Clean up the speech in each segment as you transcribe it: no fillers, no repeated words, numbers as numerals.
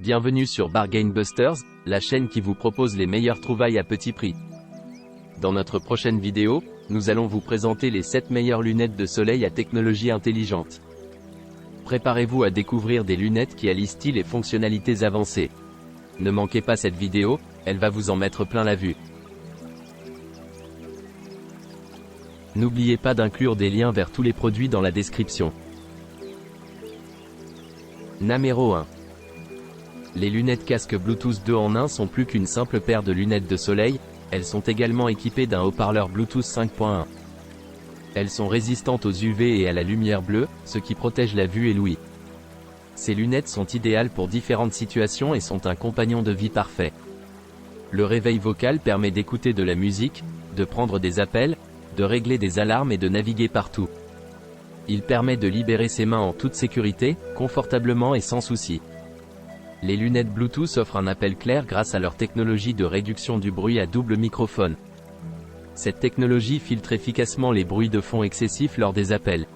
Bienvenue sur Bargain Busters, la chaîne qui vous propose les meilleures trouvailles à petit prix. Dans notre prochaine vidéo, nous allons vous présenter les 7 meilleures lunettes de soleil à technologie intelligente. Préparez-vous à découvrir des lunettes qui allient style et fonctionnalités avancées. Ne manquez pas cette vidéo, elle va vous en mettre plein la vue. N'oubliez pas d'inclure des liens vers tous les produits dans la description. Numéro 1. Les lunettes casque Bluetooth 2 en 1 sont plus qu'une simple paire de lunettes de soleil, elles sont également équipées d'un haut-parleur Bluetooth 5.1. Elles sont résistantes aux UV et à la lumière bleue, ce qui protège la vue et l'ouïe. Ces lunettes sont idéales pour différentes situations et sont un compagnon de vie parfait. Le réveil vocal permet d'écouter de la musique, de prendre des appels, de régler des alarmes et de naviguer partout. Il permet de libérer ses mains en toute sécurité, confortablement et sans souci. Les lunettes Bluetooth offrent un appel clair grâce à leur technologie de réduction du bruit à double microphone. Cette technologie filtre efficacement les bruits de fond excessifs lors des appels.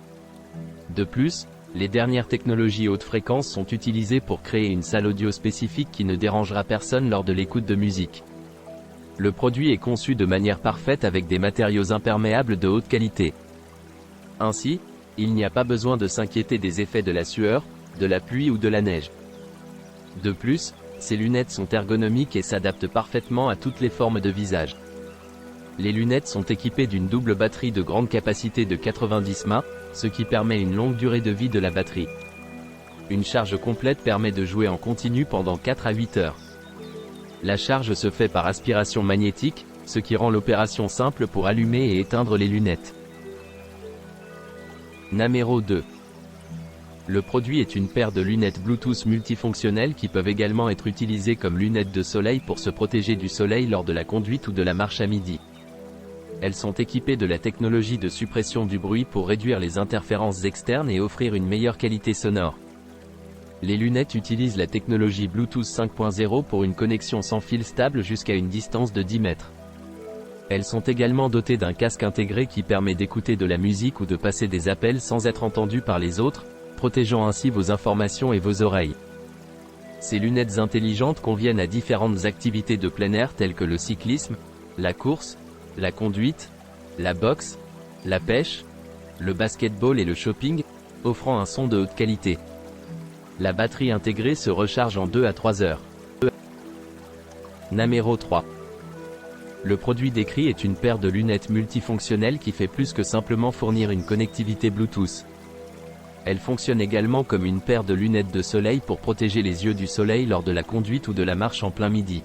De plus, les dernières technologies haute fréquence sont utilisées pour créer une salle audio spécifique qui ne dérangera personne lors de l'écoute de musique. Le produit est conçu de manière parfaite avec des matériaux imperméables de haute qualité. Ainsi, il n'y a pas besoin de s'inquiéter des effets de la sueur, de la pluie ou de la neige. De plus, ces lunettes sont ergonomiques et s'adaptent parfaitement à toutes les formes de visage. Les lunettes sont équipées d'une double batterie de grande capacité de 90 mAh, ce qui permet une longue durée de vie de la batterie. Une charge complète permet de jouer en continu pendant 4 à 8 heures. La charge se fait par aspiration magnétique, ce qui rend l'opération simple pour allumer et éteindre les lunettes. Numéro 2. Le produit est une paire de lunettes Bluetooth multifonctionnelles qui peuvent également être utilisées comme lunettes de soleil pour se protéger du soleil lors de la conduite ou de la marche à midi. Elles sont équipées de la technologie de suppression du bruit pour réduire les interférences externes et offrir une meilleure qualité sonore. Les lunettes utilisent la technologie Bluetooth 5.0 pour une connexion sans fil stable jusqu'à une distance de 10 mètres. Elles sont également dotées d'un casque intégré qui permet d'écouter de la musique ou de passer des appels sans être entendu par les autres, protégeant ainsi vos informations et vos oreilles. Ces lunettes intelligentes conviennent à différentes activités de plein air telles que le cyclisme, la course, la conduite, la boxe, la pêche, le basketball et le shopping, offrant un son de haute qualité. La batterie intégrée se recharge en 2 à 3 heures. Numéro 3. Le produit décrit est une paire de lunettes multifonctionnelles qui fait plus que simplement fournir une connectivité Bluetooth. Elle fonctionne également comme une paire de lunettes de soleil pour protéger les yeux du soleil lors de la conduite ou de la marche en plein midi.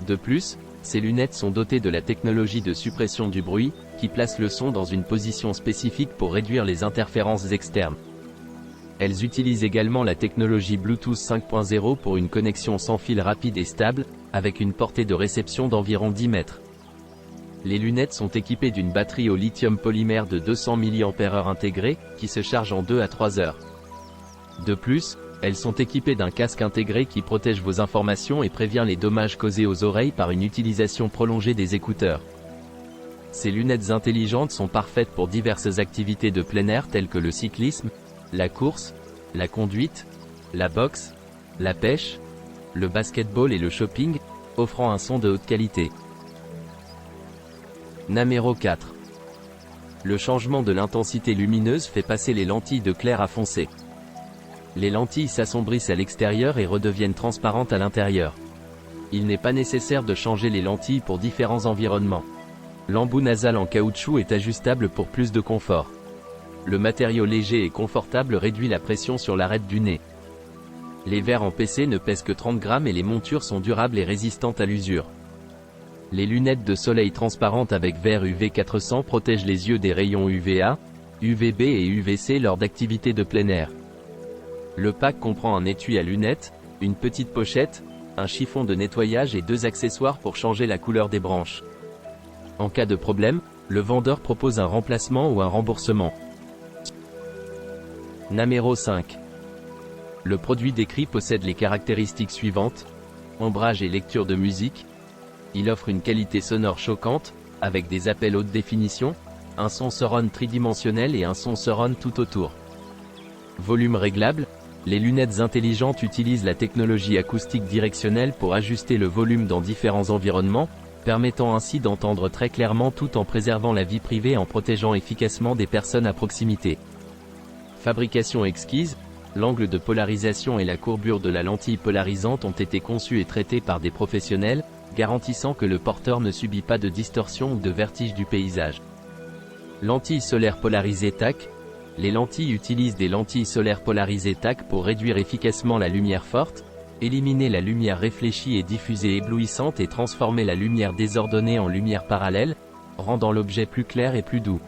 De plus, ces lunettes sont dotées de la technologie de suppression du bruit, qui place le son dans une position spécifique pour réduire les interférences externes. Elles utilisent également la technologie Bluetooth 5.0 pour une connexion sans fil rapide et stable, avec une portée de réception d'environ 10 mètres. Les lunettes sont équipées d'une batterie au lithium polymère de 200 mAh intégrée, qui se charge en 2 à 3 heures. De plus, elles sont équipées d'un casque intégré qui protège vos informations et prévient les dommages causés aux oreilles par une utilisation prolongée des écouteurs. Ces lunettes intelligentes sont parfaites pour diverses activités de plein air telles que le cyclisme, la course, la conduite, la boxe, la pêche, le basketball et le shopping, offrant un son de haute qualité. Numéro 4. Le changement de l'intensité lumineuse fait passer les lentilles de clair à foncé. Les lentilles s'assombrissent à l'extérieur et redeviennent transparentes à l'intérieur. Il n'est pas nécessaire de changer les lentilles pour différents environnements. L'embout nasal en caoutchouc est ajustable pour plus de confort. Le matériau léger et confortable réduit la pression sur l'arête du nez. Les verres en PC ne pèsent que 30 grammes et les montures sont durables et résistantes à l'usure. Les lunettes de soleil transparentes avec verre UV 400 protègent les yeux des rayons UVA, UVB et UVC lors d'activités de plein air. Le pack comprend un étui à lunettes, une petite pochette, un chiffon de nettoyage et 2 accessoires pour changer la couleur des branches. En cas de problème, le vendeur propose un remplacement ou un remboursement. Numéro 5. Le produit décrit possède les caractéristiques suivantes: ombrage et lecture de musique. Il offre une qualité sonore choquante, avec des appels haute définition, un son surround tridimensionnel et un son surround tout autour. Volume réglable, Les lunettes intelligentes utilisent la technologie acoustique directionnelle pour ajuster le volume dans différents environnements, permettant ainsi d'entendre très clairement tout en préservant la vie privée et en protégeant efficacement des personnes à proximité. Fabrication exquise, l'angle de polarisation et la courbure de la lentille polarisante ont été conçus et traités par des professionnels, garantissant que le porteur ne subit pas de distorsion ou de vertige du paysage. Lentilles solaires polarisées TAC. Les lentilles utilisent des lentilles solaires polarisées TAC pour réduire efficacement la lumière forte, éliminer la lumière réfléchie et diffusée éblouissante et transformer la lumière désordonnée en lumière parallèle, rendant l'objet plus clair et plus doux.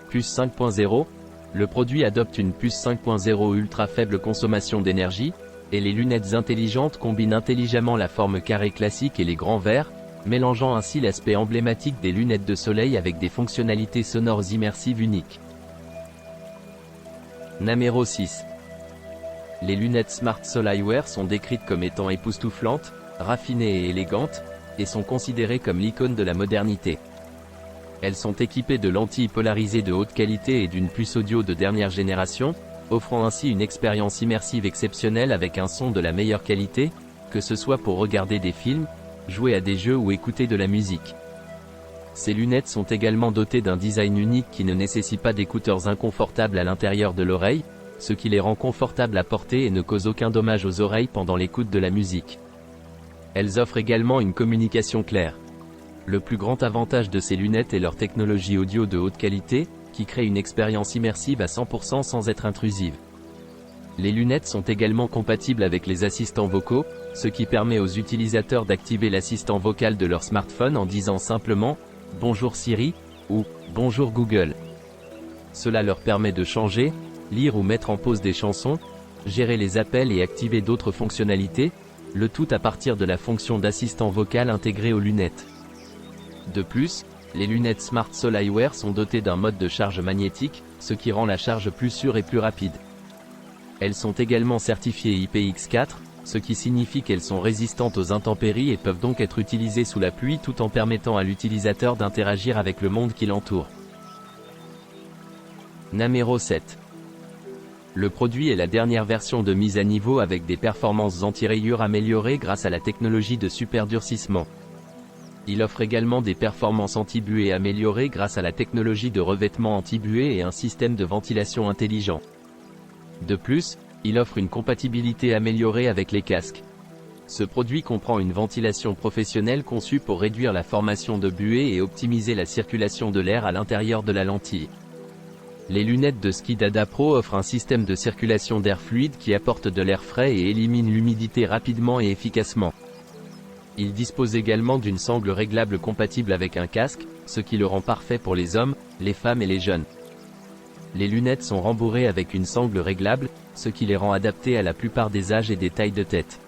Puce 5.0. Le produit adopte une puce 5.0 ultra faible consommation d'énergie, et les lunettes intelligentes combinent intelligemment la forme carrée classique et les grands verres, mélangeant ainsi l'aspect emblématique des lunettes de soleil avec des fonctionnalités sonores immersives uniques. Numéro 6. Les lunettes Smart Sol Eyewear sont décrites comme étant époustouflantes, raffinées et élégantes, et sont considérées comme l'icône de la modernité. Elles sont équipées de lentilles polarisées de haute qualité et d'une puce audio de dernière génération, offrant ainsi une expérience immersive exceptionnelle avec un son de la meilleure qualité, que ce soit pour regarder des films, jouer à des jeux ou écouter de la musique. Ces lunettes sont également dotées d'un design unique qui ne nécessite pas d'écouteurs inconfortables à l'intérieur de l'oreille, ce qui les rend confortables à porter et ne cause aucun dommage aux oreilles pendant l'écoute de la musique. Elles offrent également une communication claire. Le plus grand avantage de ces lunettes est leur technologie audio de haute qualité, qui crée une expérience immersive à 100% sans être intrusive. Les lunettes sont également compatibles avec les assistants vocaux, ce qui permet aux utilisateurs d'activer l'assistant vocal de leur smartphone en disant simplement « Bonjour Siri » ou « Bonjour Google ». Cela leur permet de changer, lire ou mettre en pause des chansons, gérer les appels et activer d'autres fonctionnalités, le tout à partir de la fonction d'assistant vocal intégrée aux lunettes. De plus, les lunettes Smart Sol Eyewear sont dotées d'un mode de charge magnétique, ce qui rend la charge plus sûre et plus rapide. Elles sont également certifiées IPX4, ce qui signifie qu'elles sont résistantes aux intempéries et peuvent donc être utilisées sous la pluie tout en permettant à l'utilisateur d'interagir avec le monde qui l'entoure. Numéro 7. Le produit est la dernière version de mise à niveau avec des performances anti-rayures améliorées grâce à la technologie de superdurcissement. Il offre également des performances anti-buée améliorées grâce à la technologie de revêtement anti-buée et un système de ventilation intelligent. De plus, il offre une compatibilité améliorée avec les casques. Ce produit comprend une ventilation professionnelle conçue pour réduire la formation de buée et optimiser la circulation de l'air à l'intérieur de la lentille. Les lunettes de ski Dada Pro offrent un système de circulation d'air fluide qui apporte de l'air frais et élimine l'humidité rapidement et efficacement. Il dispose également d'une sangle réglable compatible avec un casque, ce qui le rend parfait pour les hommes, les femmes et les jeunes. Les lunettes sont rembourrées avec une sangle réglable, ce qui les rend adaptées à la plupart des âges et des tailles de tête.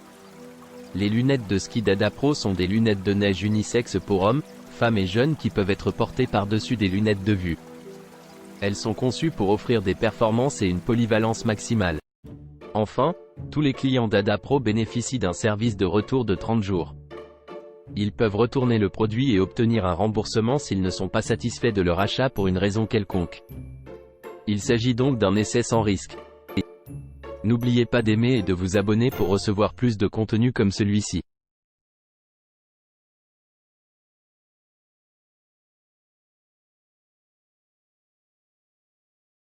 Les lunettes de ski Dada Pro sont des lunettes de neige unisexes pour hommes, femmes et jeunes qui peuvent être portées par-dessus des lunettes de vue. Elles sont conçues pour offrir des performances et une polyvalence maximale. Enfin, tous les clients Dada Pro bénéficient d'un service de retour de 30 jours. Ils peuvent retourner le produit et obtenir un remboursement s'ils ne sont pas satisfaits de leur achat pour une raison quelconque. Il s'agit donc d'un essai sans risque. N'oubliez pas d'aimer et de vous abonner pour recevoir plus de contenu comme celui-ci.